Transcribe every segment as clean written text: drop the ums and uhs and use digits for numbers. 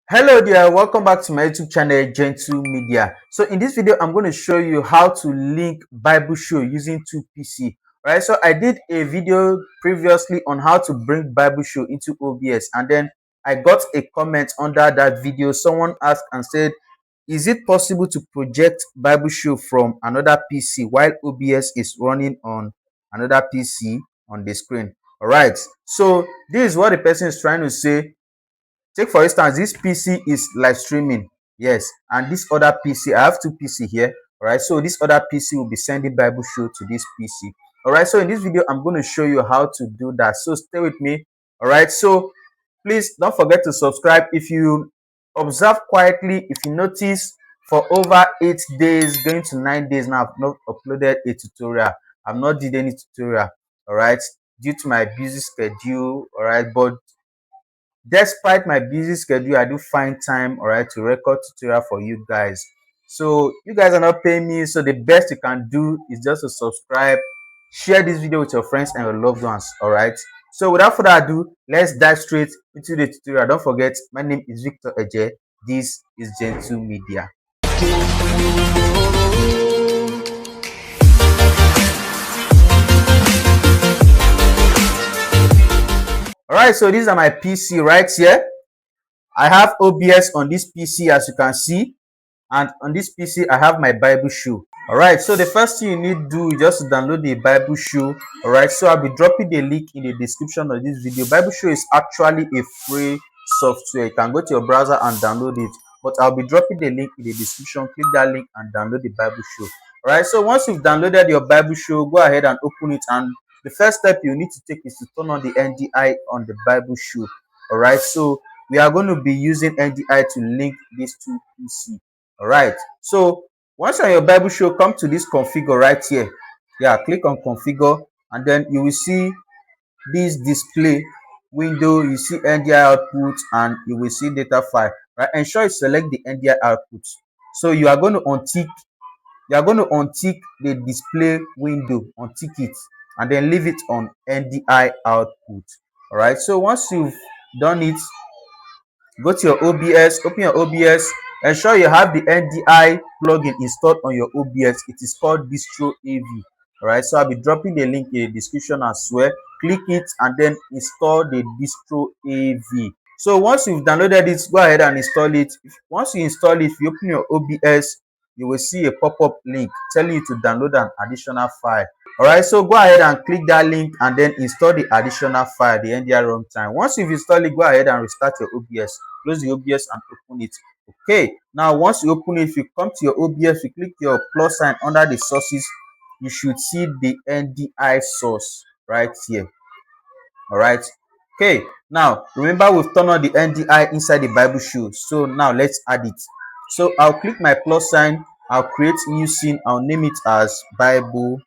Hello there, welcome back to my YouTube channel, Gentle Media. So in this video, I'm going to show you how to link BibleShow using two PC. Alright, so I did a video previously on how to bring BibleShow into OBS, and then I got a comment under that video. Someone asked and said, is it possible to project BibleShow from another PC while OBS is running on another PC on the screen? Alright, so this is what the person is trying to say. Take for instance, this PC is live streaming, yes, and this other PC, I have two PC here. All right, so this other PC will be sending BibleShow to this PC. All right, so in this video, I'm going to show you how to do that. So stay with me. All right, so please don't forget to subscribe. If you observe quietly, if you notice, for over 8 days, going to 9 days now, I've not uploaded a tutorial. I've not did any tutorial. All right, due to my busy schedule. All right, but despite my busy schedule, I do find time, all right, to record tutorial for you guys. So you guys are not paying me, so the best you can do is just to subscribe, share this video with your friends and your loved ones. All right, so without further ado, let's dive straight into the tutorial. Don't forget, my name is Victor Ejeh. This is Gentle Media. All right, so these are my PC right here. I have OBS on this PC, as you can see, and on this PC I have my BibleShow. All right, so the first thing you need to do is just to download the BibleShow. All right, so I'll be dropping the link in the description of this video. BibleShow is actually a free software. You can go to your browser and download it, but I'll be dropping the link in the description. Click that link and download the BibleShow. All right, so once you've downloaded your BibleShow, go ahead and open it, and the first step you need to take is to turn on the NDI on the BibleShow. All right, so we are going to be using NDI to link these two PC. All right, so once on your BibleShow, come to this configure right here. Yeah, click on configure, and then you will see this display window. You see NDI output, and you will see data file. Right, ensure you select the NDI output. So you are going to untick the display window, untick it, and then leave it on NDI output. All right, so once you've done it, go to your OBS, open your OBS, ensure you have the NDI plugin installed on your OBS. It is called Distro AV. All right, so I'll be dropping the link in the description as well. Click it and then install the Distro AV. So once you've downloaded it, go ahead and install it. Once you install it, if you open your OBS, you will see a pop-up link telling you to download an additional file. All right, so go ahead and click that link and then install the additional file, the NDI runtime. Once you've installed it, go ahead and restart your OBS. Close the OBS and open it. Okay, now once you open it, if you come to your OBS, you click your plus sign under the sources, you should see the NDI source right here. All right, okay, now remember we've turned on the NDI inside the BibleShow, so now let's add it. So I'll click my plus sign, I'll create new scene, I'll name it as BibleShow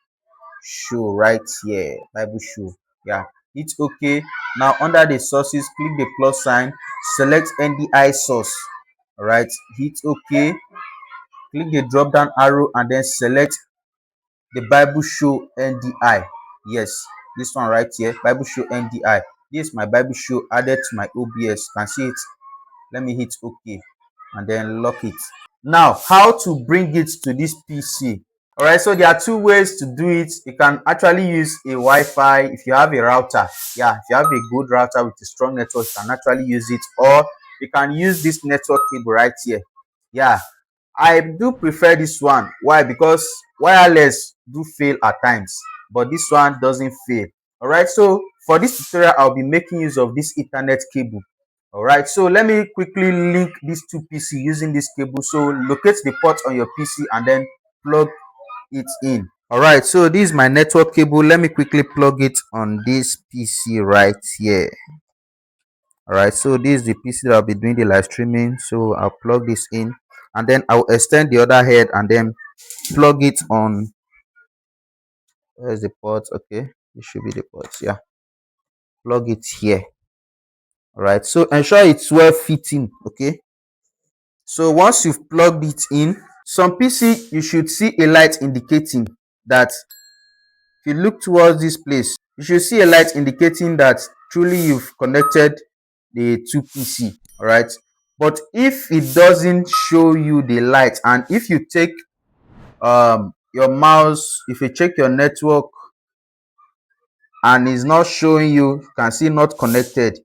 right here, BibleShow. Yeah, hit OK. Now under the sources, click the plus sign, select NDI source. All right, hit OK, click the drop down arrow and then select the BibleShow NDI. Yes, this one right here, BibleShow NDI. This is my BibleShow added to my OBS. You can see it. Let me hit OK and then lock it. Now, how to bring it to this PC? All right, so there are two ways to do it. You can actually use a Wi-Fi if you have a router. Yeah, if you have a good router with a strong network, you can actually use it, or you can use this network cable right here. Yeah, I do prefer this one. Why? Because wireless do fail at times, but this one doesn't fail. All right, so for this tutorial, I'll be making use of this Ethernet cable. All right, so let me quickly link these two PC using this cable. So locate the port on your PC and then plug it in. All right, so this is my network cable. Let me quickly plug it on this PC right here. All right, so this is the PC that I'll be doing the live streaming. So I'll plug this in and then I'll extend the other head and then plug it on. Where's the port? Okay, it should be the port. Yeah, plug it here. All right, so ensure it's well fitting. Okay, so once you've plugged it in, some PC you should see a light indicating that. If you look towards this place, you should see a light indicating that truly you've connected the two PC. All right, But if it doesn't show you the light, and if you take your mouse, if you check your network and it's not showing you can see not connected,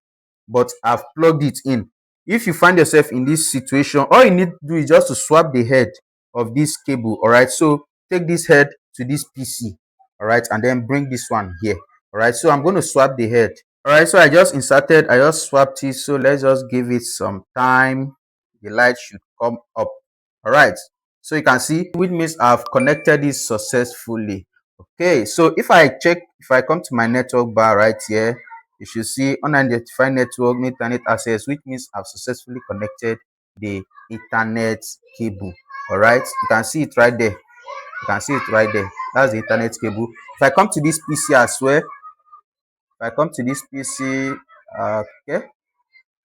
but I've plugged it in. If you find yourself in this situation, all you need to do is just to swap the head of this cable. All right, so take this head to this PC, all right, and then bring this one here. All right, so I'm going to swap the head. All right, so I just swapped it. So let's just give it some time. The light should come up. All right, so you can see, which means I've connected it successfully. Okay, so if I come to my network bar right here, you should see unidentified network, internet access, which means I've successfully connected the Ethernet cable. All right, you can see it right there. You can see it right there. That's the Ethernet cable. If I come to this PC as well, okay,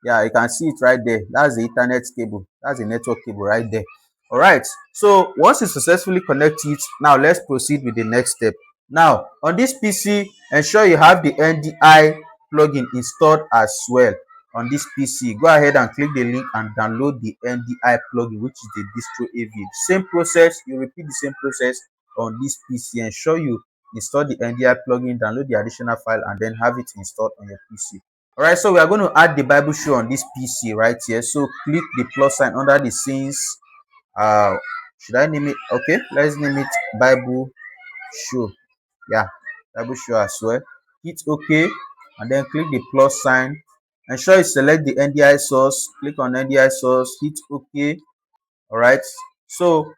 yeah, you can see it right there. That's the Ethernet cable. That's the network cable right there. All right, so once you successfully connect it, now let's proceed with the next step. Now on this PC, ensure you have the NDI plugin installed as well. On this PC, go ahead and click the link and download the NDI plugin, which is the distro AV. Same process, you repeat the same process on this PC. Ensure you install the NDI plugin, download the additional file, and then have it installed on your PC. All right, so we are going to add the Bible show on this PC right here. So click the plus sign under the scenes. Should I name it? Okay, let's name it Bible show. Yeah, Bible show as well. Hit OK, and then click the plus sign. Ensure you select the NDI source. Click on NDI source. Hit OK. All right, so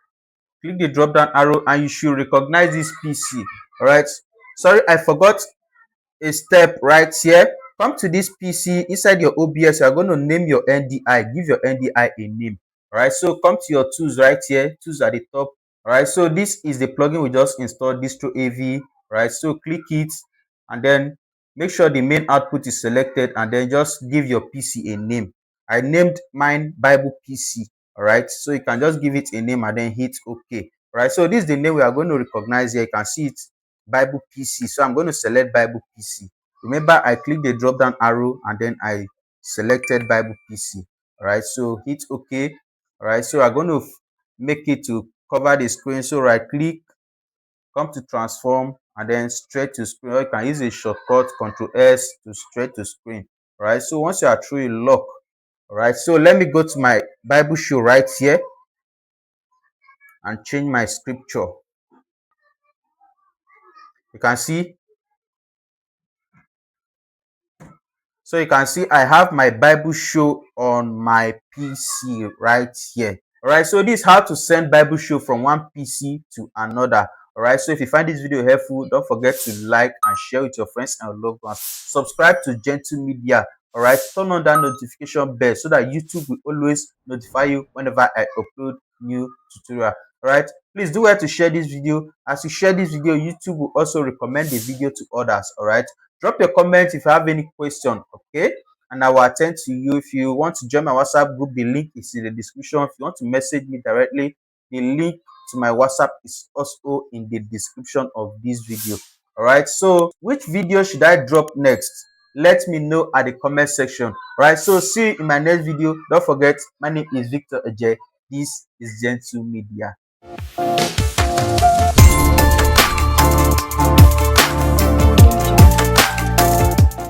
click the drop down arrow and you should recognize this PC. All right, sorry, I forgot a step right here. Come to this PC. Inside your OBS, you are going to name your NDI. Give your NDI a name. All right, so come to your tools right here. Tools at the top. All right, so this is the plugin we just installed, distro AV. All right, so click it and then make sure the main output is selected and then just give your PC a name. I named mine Bible PC. All right, so you can just give it a name and then hit OK. All right, so this is the name we are going to recognize here. You can see it, Bible PC. So I'm going to select Bible PC. Remember, I clicked the drop down arrow and then I selected Bible PC. All right, so hit OK. All right, so I'm going to make it to cover the screen. So right click, come to transform, and then straight to screen. Or you can use a shortcut Ctrl S to straight to screen. All right, so once you are through, you lock. All right, so let me go to my Bible show right here and change my scripture. You can see. So you can see I have my Bible show on my PC right here. All right, so this is how to send Bible show from one PC to another. All right, so if you find this video helpful, don't forget to like and share with your friends and loved ones. Subscribe to Gentle Media. All right, turn on that notification bell so that YouTube will always notify you whenever I upload new tutorial. All right, please do well to share this video. As you share this video, YouTube will also recommend the video to others. All right, drop your comment if you have any question, okay, and I will attend to you. If you want to join my WhatsApp group, the link is in the description. If you want to message me directly, the link to my WhatsApp is also in the description of this video. All right, so which video should I drop next? Let me know at the comment section. All right, so see you in my next video. Don't forget, my name is Victor Ejeh. This is Gentle Media.